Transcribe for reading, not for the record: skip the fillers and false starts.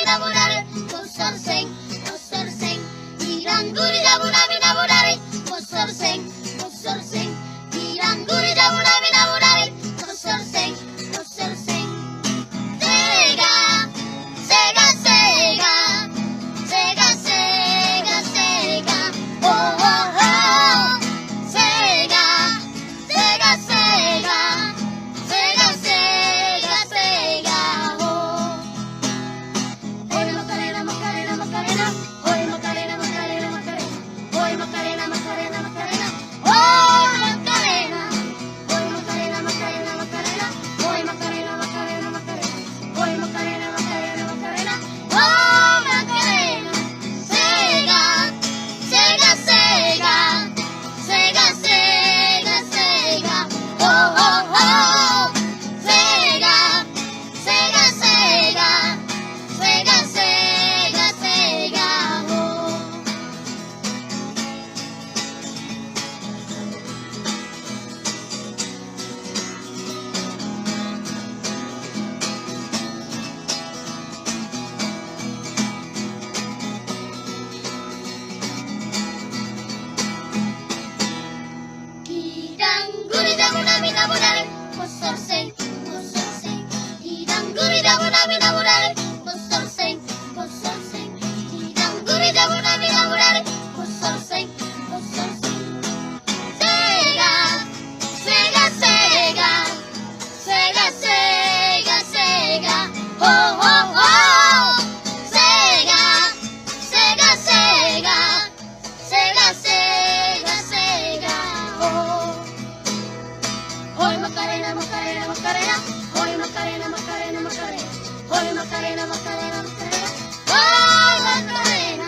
mina burare, bosorsen, bosorsen, iranguri jabuna mina burare, bosorsen, bosorsen, iranguri jabuna mina burare, bosorsen, bosorsen. Sega, sega, sega, sega, sega, sega, oh, oh, oh. Sega, sega, sega, sega, sega, sega, oh. Hoy Macarena, Macarena, Macarena, hoy Macarena, Macarena, Macarena, hoy Macarena, Macarena, Macarena, hoy Macarena, hoy Macarena, Macarena, Macarena, hoy Macarena, Macarena, Macarena, hoy Macarena, Macarena, Macarena, oh Macarena. Sega, sega, sega, sega, sega, sega, oh, oh, oh. Sega, sega, sega, sega, sega, sega, oh. Iranguri jabuna mina burare, bosorsen, bosorsen, iranguri jabuna mina burare, bosorsen, bosorsen, iranguri jabuna mina burare, bosorsen, bosorsen. Sega, sega, sega, sega, sega, sega, oh, oh, oh. Sega, sega, sega, sega, sega, sega, oh. Hoy Macarena, Macarena, Macarena, hoy Macarena, Macarena, Macarena, hoy Macarena, Macarena, Macarena, hoy Macarena.